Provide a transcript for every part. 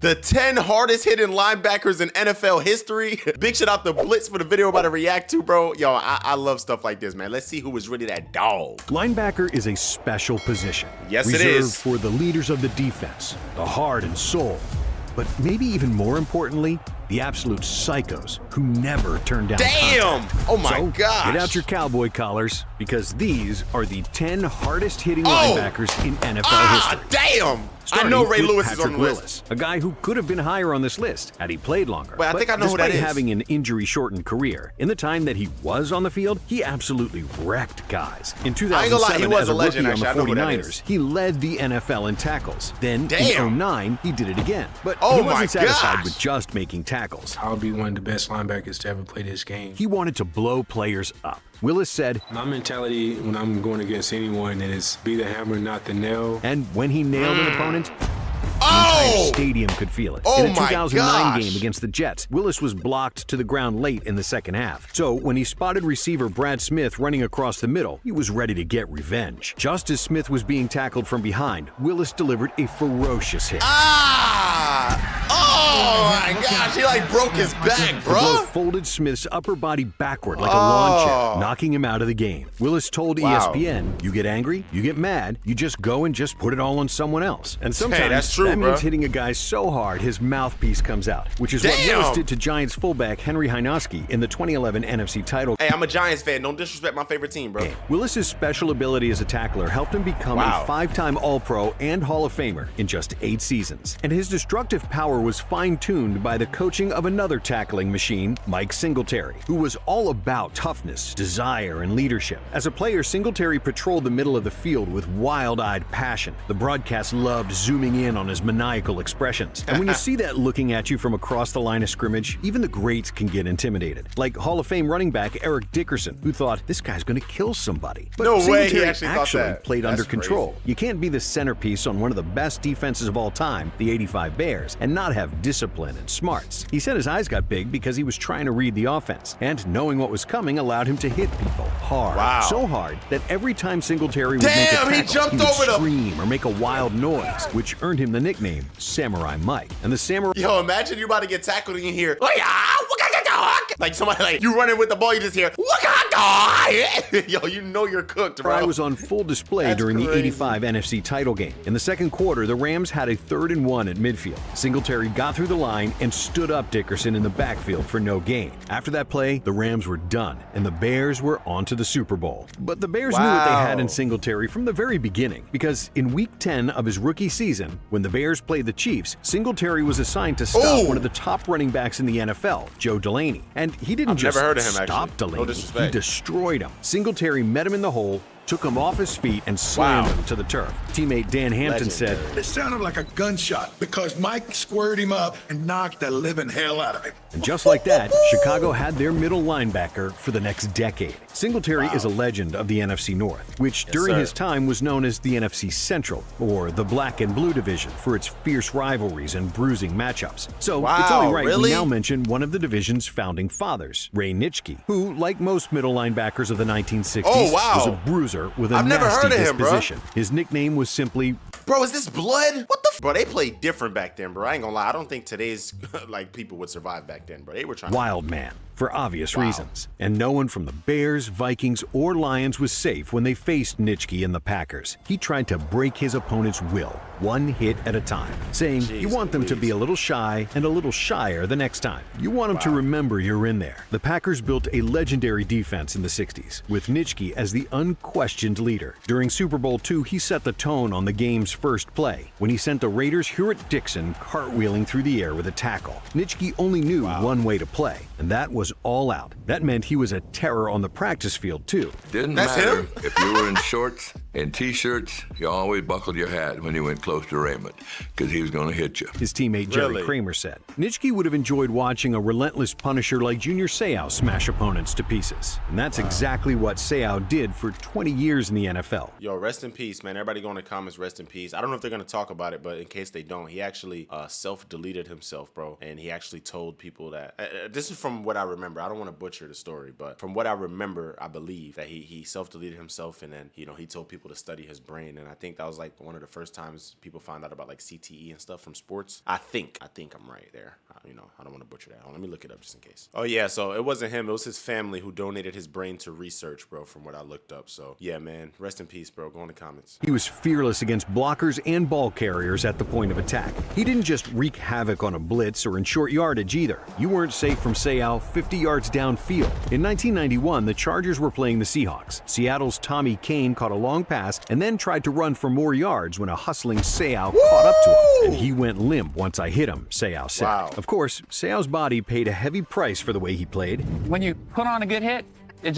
The 10 hardest hitting linebackers in NFL history. Big shout out to Blitz for the video I'm about to react to, bro. Yo, I love stuff like this, man. Let's see who was really that dog. Linebacker is a special position. Yes, it reserved is. for the leaders of the defense, the heart and soul. But maybe even more importantly, the absolute psychos who never turn down Damn! contact. Oh my so, gosh. Get out your cowboy collars, because these are the 10 hardest hitting linebackers in NFL history. Damn! Starting I know Ray with Lewis Patrick is on the Willis, list. a guy who could have been higher on this list had he played longer. Wait, I think I know who that despite is. having an injury-shortened career, in the time that he was on the field, he absolutely wrecked guys. In 2007, I ain't gonna lie, he was as a a legend, rookie actually. I on know the who that is. 49ers, he led the NFL in tackles. Then Damn. in 09, he did it again. But Oh he my wasn't satisfied gosh. with just making tackles. I'll be one of the best linebackers to ever play this game. He wanted to blow players up. Willis said, My mentality when I'm going against anyone is be the hammer, not the nail. and when he nailed an opponent, the Oh! entire stadium could feel it. Oh In a my 2009 gosh. game against the Jets, Willis was blocked to the ground late in the second half. So when he spotted receiver Brad Smith running across the middle, he was ready to get revenge. Just as Smith was being tackled from behind, Willis delivered a ferocious hit. Ah! Oh my gosh, he like broke his back, The blow bro. folded Smith's upper body backward like a lawn chair, knocking him out of the game. Willis told Wow. ESPN, you get angry, you get mad, you just go and just put it all on someone else. And sometimes that's true, that bro. means hitting a guy so hard his mouthpiece comes out, which is what Damn. Willis did to Giants fullback Henry Romanowski in the 2011 NFC title Hey, I'm a Giants fan. Don't disrespect my favorite team, bro. game. Willis's special ability as a tackler helped him become Wow. a 5-time All-Pro and Hall of Famer in just 8 seasons. And his destructive power was fine-tuned by the coaching of another tackling machine, Mike Singletary, who was all about toughness, desire, and leadership. As a player, Singletary patrolled the middle of the field with wild-eyed passion. The broadcast loved zooming in on his maniacal expressions. And when you see that looking at you from across the line of scrimmage, even the greats can get intimidated. Like Hall of Fame running back Eric Dickerson, who thought, this guy's going to kill somebody. But No way, he Singletary actually thought that. played That's under crazy. control. You can't be the centerpiece on one of the best defenses of all time, the '85 Bears, and not have discipline and smarts. He said his eyes got big because he was trying to read the offense, and knowing what was coming allowed him to hit people hard. Wow. So hard that every time Singletary would make a Damn, tackle, he jumped would over the- scream or make a wild noise, which earned him the nickname Samurai Mike. And the Samurai Yo, imagine you about to get tackled and you hear, like somebody like you running with the ball, you just hear, yo, you know you're cooked, bro. was on full display That's during the crazy. '85 NFC title game. In the second quarter, the Rams had a 3rd and 1 at midfield. Singletary got through the line and stood up Dickerson in the backfield for no gain. After that play, the Rams were done, and the Bears were on to the Super Bowl. But the Bears knew what they had in Wow. Singletary from the very beginning, because in Week 10 of his rookie season, when the Bears played the Chiefs, Singletary was assigned to stop Ooh. one of the top running backs in the NFL, Joe Delaney. And he didn't I've just never heard of him, stop actually. No Delaney, disrespect. he destroyed him. Singletary met him in the hole, took him off his feet, and slammed Wow. him to the turf. Teammate Dan Hampton said, Legendary. It sounded like a gunshot because Mike squared him up and knocked the living hell out of him. and just like that, Chicago had their middle linebacker for the next decade. Singletary is a legend of the NFC North, which during sir. his time was known as the NFC Central, or the Black and Blue Division, for its fierce rivalries and bruising matchups. So it's Wow, only right really? we now mention one of the division's founding fathers, Ray Nitki, who, like most middle linebackers of the 1960s, Oh, wow. was a bruiser with a I've never nasty heard of him, bro. disposition. His nickname was simply Bro, is this blood? What the bro, they played different back then, bro. I ain't gonna lie. I don't think today's like people would survive back then, bro. They were trying Wild Man, for obvious Wow. reasons. And no one from the Bears, Vikings, or Lions was safe when they faced Nitki and the Packers. He tried to break his opponent's will, one hit at a time, saying you Jeez want them to Louise. be a little shy and a little shyer the next time. You want them to remember you're in there. The Packers built a legendary defense in the 60s, with Nitki as the unquestioned leader. During Super Bowl II, he set the tone on the game's first play, when he sent the Raiders' Hewitt Dixon cartwheeling through the air with a tackle. Nitki only knew one way to play, and that was all out. That meant he was a terror on the practice field, too. Didn't That's matter him? if you were in shorts and t-shirts, you always buckled your hat when you went close to Raymond, because he was going to hit you. His teammate Jerry Really? Kramer said. Nitschke would have enjoyed watching a relentless punisher like Junior Seau smash opponents to pieces. And that's exactly what Seau did for 20 years in the NFL. Yo, rest in peace, man. Everybody go in the comments, rest in peace. I don't know if they're gonna talk about it, but in case they don't, he actually self-deleted himself, bro. And he actually told people that this is from what I remember. I don't want to butcher the story, but from what I remember, I believe that he self-deleted himself, and then he told people people to study his brain, and I think that was like one of the first times people found out about like CTE and stuff from sports. I think I'm right there. You know, I don't want to butcher that. Let me look it up just in case. Oh yeah, so it wasn't him. It was his family who donated his brain to research, bro, from what I looked up. So yeah, man, rest in peace, bro. Go in the comments. He was fearless against blockers and ball carriers at the point of attack. He didn't just wreak havoc on a blitz or in short yardage either. You weren't safe from Seau 50 yards downfield. In 1991, the Chargers were playing the Seahawks. Seattle's Tommy Kane caught a long pass and then tried to run for more yards when a hustling Seau caught up to him. And he went limp once I hit him, Seau said. Wow. Of course, Seau's body paid a heavy price for the way he played. When you put on a good hit, it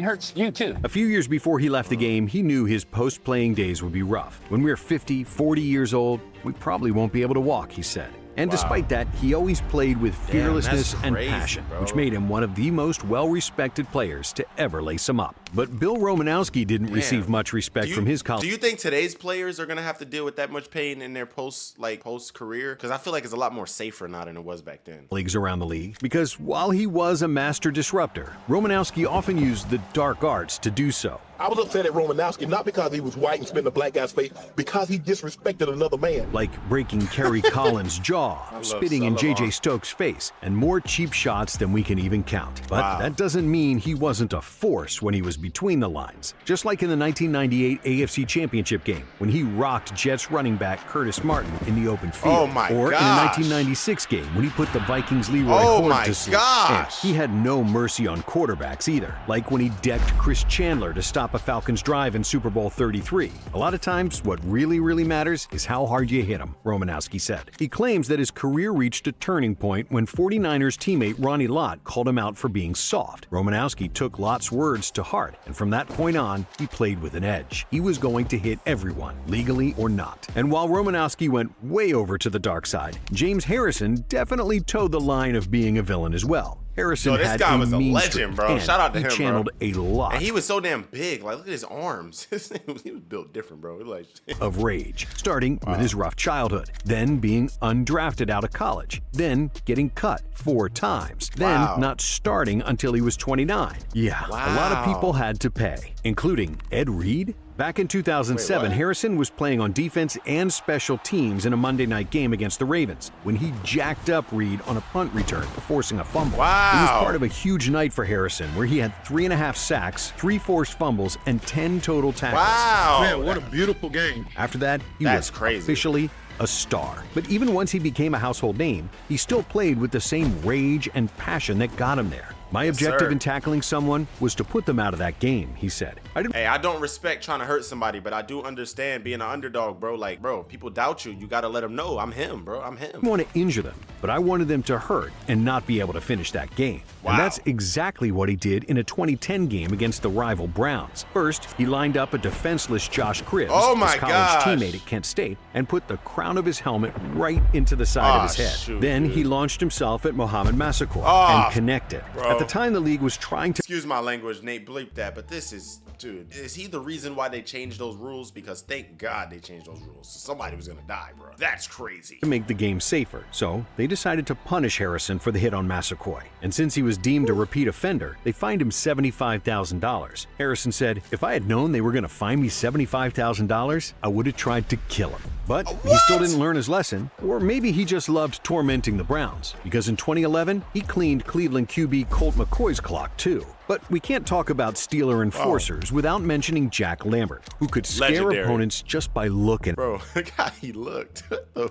hurts you too. A few years before he left the game, he knew his post-playing days would be rough. When we're 50, 40 years old, we probably won't be able to walk, he said. And despite that, he always played with fearlessness and passion, which made him one of the most well-respected players to ever lace him up. But Bill Romanowski didn't receive much respect from his colleagues. Do you think today's players are going to have to deal with that much pain in their post-career? Because I feel like it's a lot more safer now than it was back then. Leagues around the league, because while he was a master disruptor, Romanowski often used the dark arts to do so. I was upset at Romanowski, not because he was white and spit in a black guy's face, because he disrespected another man. Like breaking Kerry Collins' jaw, spitting in J.J. Stokes' face, and more cheap shots than we can even count. But that doesn't mean he wasn't a force when he was between the lines. Just like in the 1998 AFC Championship game, when he rocked Jets running back Curtis Martin in the open field. Oh my or in the 1996 game, when he put the Vikings' Leroy Hoard to sleep. And he had no mercy on quarterbacks either, like when he decked Chris Chandler to stop a Falcons drive in Super Bowl 33. A lot of times, what really matters is how hard you hit him, Romanowski said. He claims that his career reached a turning point when 49ers teammate Ronnie Lott called him out for being soft. Romanowski took Lott's words to heart, and from that point on, he played with an edge. He was going to hit everyone, legally or not. And while Romanowski went way over to the dark side, James Harrison definitely towed the line of being a villain as well. Harrison this had guy a was a mean legend, streak, bro. and Shout out to he him, channeled bro. a lot. And he was so damn big. Like, look at his arms. He was built different, bro. Like of rage, starting with his rough childhood, then being undrafted out of college, then getting cut 4 times, then not starting until he was 29. Yeah, a lot of people had to pay, including Ed Reed. Back in 2007, Harrison was playing on defense and special teams in a Monday night game against the Ravens when he jacked up Reed on a punt return, forcing a fumble. It was part of a huge night for Harrison, where he had 3.5 sacks, 3 forced fumbles, and 10 total tackles. Man, what a beautiful game. After that, he was officially a star. But even once he became a household name, he still played with the same rage and passion that got him there. My objective in tackling someone was to put them out of that game, he said. Hey, I don't respect trying to hurt somebody, but I do understand being an underdog, bro. Like, bro, people doubt you. You got to let them know I'm him, bro. I'm him. I didn't want to injure them, but I wanted them to hurt and not be able to finish that game. And that's exactly what he did in a 2010 game against the rival Browns. First, he lined up a defenseless Josh Cribbs, his college teammate at Kent State, and put the crown of his helmet right into the side of his head. Then he launched himself at Mohamed Massaquoi and connected. At the time, the league was trying to— Excuse my language, Nate, bleep that, but this is— dude, is he the reason why they changed those rules? Because thank God they changed those rules. Somebody was gonna die, bro. That's crazy. To make the game safer, so they decided to punish Harrison for the hit on Massaquoi. And since he was deemed a repeat offender, they fined him $75,000. Harrison said, "If I had known they were gonna fine me $75,000, I would have tried to kill him." But he still didn't learn his lesson, or maybe he just loved tormenting the Browns, because in 2011, he cleaned Cleveland QB Colt McCoy's clock too. But we can't talk about Steeler enforcers without mentioning Jack Lambert, who could scare opponents just by looking. Bro, look how he looked.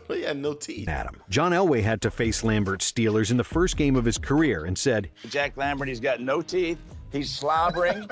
He had no teeth. At him. John Elway had to face Lambert's Steelers in the first game of his career and said, Jack Lambert, he's got no teeth. He's slobbering.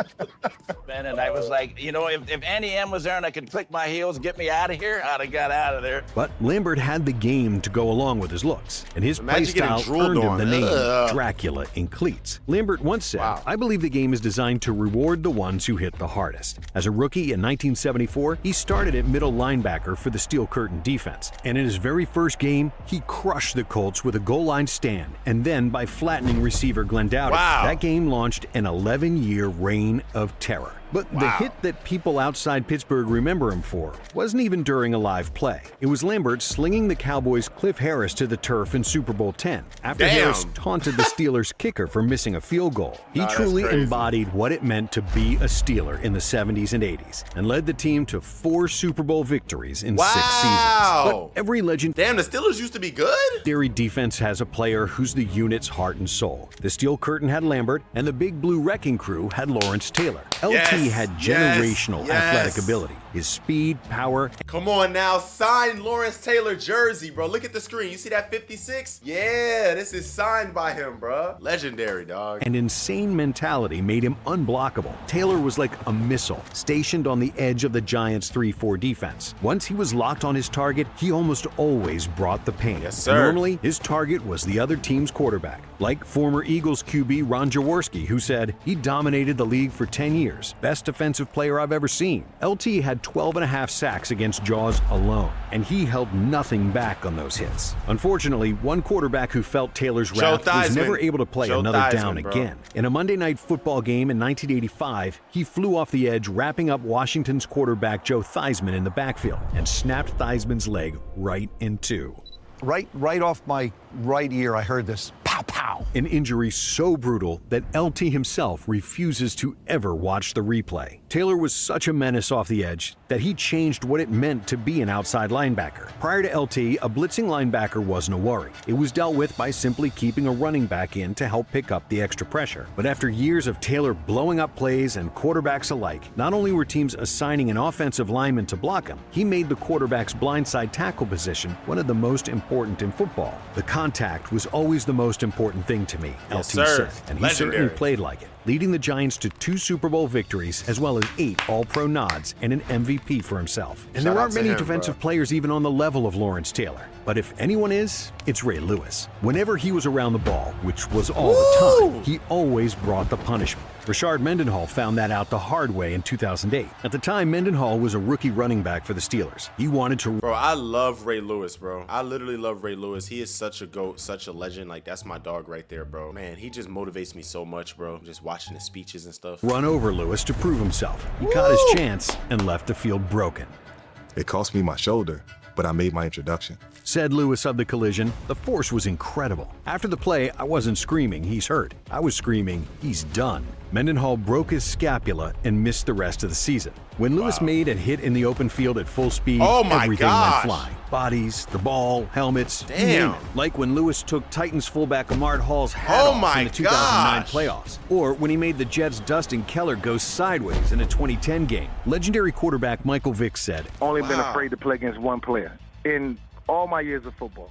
And I was like, you know, if Andy M was there and I could click my heels and get me out of here, I'd have got out of there. But Lambert had the game to go along with his looks, and his play style earned him the name Dracula in cleats. Lambert once said, "I believe the game is designed to reward the ones who hit the hardest." As a rookie in 1974, he started at middle linebacker for the Steel Curtain defense, and in his very first game, he crushed the Colts with a goal line stand, and then by flattening receiver Glenn Dowdy. That game launched an 11-year reign of terror. But the hit that people outside Pittsburgh remember him for wasn't even during a live play. It was Lambert slinging the Cowboys' Cliff Harris to the turf in Super Bowl X after Harris taunted the Steelers' kicker for missing a field goal. He truly embodied what it meant to be a Steeler in the 70s and 80s and led the team to 4 Super Bowl victories in 6 seasons. But every legend— Damn, the Steelers used to be good? Legendary defense has a player who's the unit's heart and soul. The Steel Curtain had Lambert, and the Big Blue Wrecking Crew had Lawrence Taylor. LT had generational athletic ability. His speed, power— Come on now, sign Lawrence Taylor jersey, bro. Look at the screen. You see that 56? Yeah, this is signed by him, bro. Legendary, dog. And insane mentality made him unblockable. Taylor was like a missile stationed on the edge of the Giants' 3-4 defense. Once he was locked on his target, he almost always brought the pain. Yes, sir. Normally, his target was the other team's quarterback, like former Eagles QB Ron Jaworski, who said he dominated the league for 10 years. Best defensive player I've ever seen. LT had 12.5 sacks against Jaws alone, and he held nothing back on those hits. Unfortunately, one quarterback who felt Taylor's wrath was never able to play another down again. In a Monday Night Football game in 1985, he flew off the edge, wrapping up Washington's quarterback Joe Theismann in the backfield and snapped Theismann's leg right in two. Right off my right ear, I heard this pow pow. An injury so brutal that LT himself refuses to ever watch the replay. Taylor was such a menace off the edge that he changed what it meant to be an outside linebacker. Prior to LT, a blitzing linebacker wasn't a worry. It was dealt with by simply keeping a running back in to help pick up the extra pressure. But after years of Taylor blowing up plays and quarterbacks alike, not only were teams assigning an offensive lineman to block him, he made the quarterback's blindside tackle position one of the most important in football. The contact was always the most important thing to me, LT said, and he certainly played like it, leading the Giants to 2 Super Bowl victories as well as 8 All-Pro nods and an MVP for himself. And there aren't many defensive players even on the level of Lawrence Taylor. But if anyone is, it's Ray Lewis. Whenever he was around the ball, which was all the time, he always brought the punishment. Rashard Mendenhall found that out the hard way in 2008. At the time, Mendenhall was a rookie running back for the Steelers. He wanted to— Bro, I love Ray Lewis, bro. I literally love Ray Lewis. He is such a GOAT, such a legend. Like, that's my dog right there, bro. Man, he just motivates me so much, bro. Just watching his speeches and stuff. Run over Lewis to prove himself. He caught his chance and left the field broken. It cost me my shoulder, but I made my introduction. Said Lewis of the collision, the force was incredible. After the play, I wasn't screaming, he's hurt. I was screaming, he's done. Mendenhall broke his scapula and missed the rest of the season. When Lewis made a hit in the open field at full speed, everything went flying. Bodies, the ball, helmets, damn. Like when Lewis took Titans fullback Ahmad Hall's hat off in the 2009 playoffs. Or when he made the Jets' Dustin Keller go sideways in a 2010 game. Legendary quarterback Michael Vick said, "Only been afraid to play against one player in all my years of football.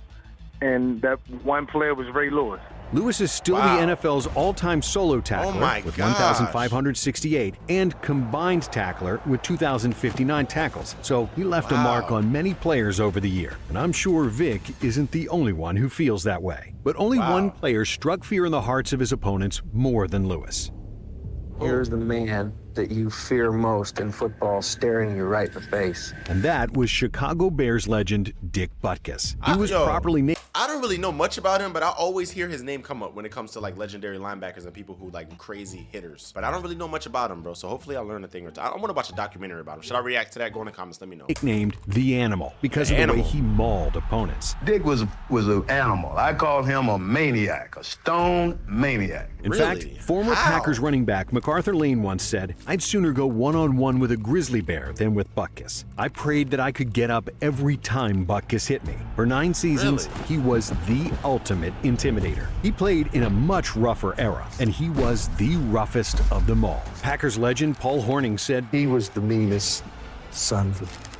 And that one player was Ray Lewis." Lewis is still the NFL's all-time solo tackler with 1,568 and combined tackler with 2,059 tackles. So he left a mark on many players over the year. And I'm sure Vic isn't the only one who feels that way. But only one player struck fear in the hearts of his opponents more than Lewis. Here's the man that you fear most in football staring you right in the face. And that was Chicago Bears legend Dick Butkus. He was properly named. I don't really know much about him, but I always hear his name come up when it comes to like legendary linebackers and people who like crazy hitters. But I don't really know much about him, bro. So hopefully I'll learn a thing or two. I want to watch a documentary about him. Should I react to that? Go in the comments. Let me know. Nicknamed The Animal because of the way he mauled opponents. Dick was an animal. I called him a maniac, a stone maniac. In fact, former Packers running back MacArthur Lane once said, "I'd sooner go one-on-one with a grizzly bear than with Butkus. I prayed that I could get up every time Butkus hit me." For 9 seasons, he was the ultimate intimidator. He played in a much rougher era, and he was the roughest of them all. Packers legend Paul Hornung said, "He was the meanest son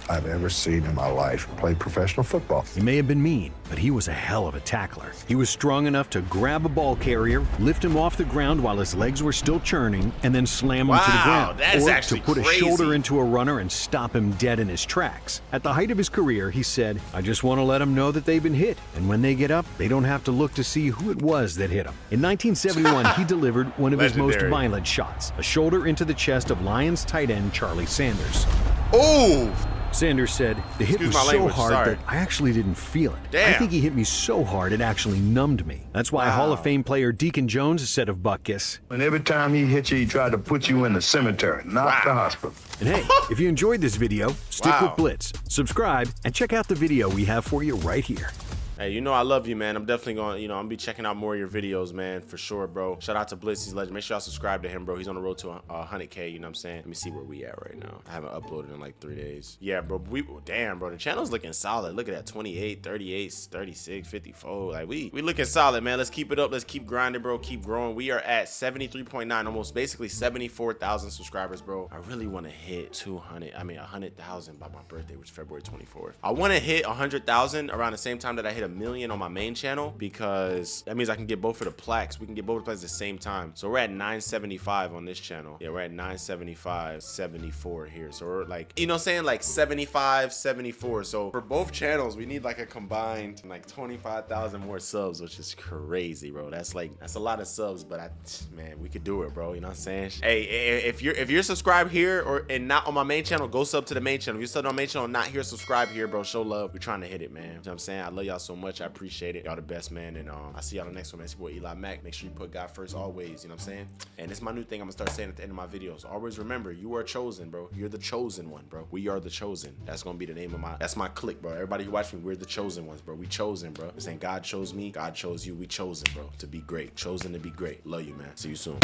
I've ever seen in my life play professional football." He may have been mean, but he was a hell of a tackler. He was strong enough to grab a ball carrier, lift him off the ground while his legs were still churning, and then slam him to the ground. That's or actually to put crazy. a shoulder into a runner and stop him dead in his tracks. At the height of his career, he said, "I just want to let them know that they've been hit, and when they get up, they don't have to look to see who it was that hit them." In 1971, he delivered one of his most violent shots, a shoulder into the chest of Lions tight end Charlie Sanders. Oh! Sanders said, the hit Excuse was my so language, hard sorry. that I actually didn't feel it. Damn. I think he hit me so hard it actually numbed me. That's why Hall of Fame player Deacon Jones said of Butkus. And every time he hit you, he tried to put you in the cemetery, not the hospital. And hey, if you enjoyed this video, stick Wow. with Blitz, subscribe, and check out the video we have for you right here. Hey, you know I love you, man. I'm definitely going to, I'm going to be checking out more of your videos, man, for sure, bro. Shout out to Blitz, he's a legend. Make sure y'all subscribe to him, bro. He's on the road to 100K, you know what I'm saying? Let me see where we at right now. I haven't uploaded in like 3 days. Yeah, bro, damn, bro, the channel's looking solid. Look at that, 28, 38, 36, 54. Like, we looking solid, man. Let's keep it up. Let's keep grinding, bro. Keep growing. We are at 73.9, almost basically 74,000 subscribers, bro. I really want to hit 100,000 by my birthday, which is February 24th. I want to hit 100,000 around the same time that I hit 1 million on my main channel, because that means I can get both of the plaques. We can get both of the plaques at the same time. So we're at 975 on this channel. Yeah, we're at 975, 74 here. So we're like, you know what I'm saying? Like 75, 74. So for both channels, we need like a combined like 25,000 more subs, which is crazy, bro. That's a lot of subs, but man, we could do it, bro. You know what I'm saying? Hey, if you're subscribed here and not on my main channel, go sub to the main channel. If you're subbed on my main channel, not here, subscribe here, bro. Show love. We're trying to hit it, man. You know what I'm saying? I love y'all so much. I appreciate it. Y'all the best, man. And I'll see y'all the next one, man. It's your boy Eli Mack. Make sure you put God first always. You know what I'm saying? And it's my new thing I'm gonna start saying at the end of my videos. Always remember, you are chosen, bro. You're the chosen one, bro. We are the chosen. That's gonna be the name of that's my clique, bro. Everybody who watch me, we're the chosen ones, bro. We chosen, bro. I'm saying God chose me, God chose you. We chosen, bro, to be great. Chosen to be great. Love you, man. See you soon.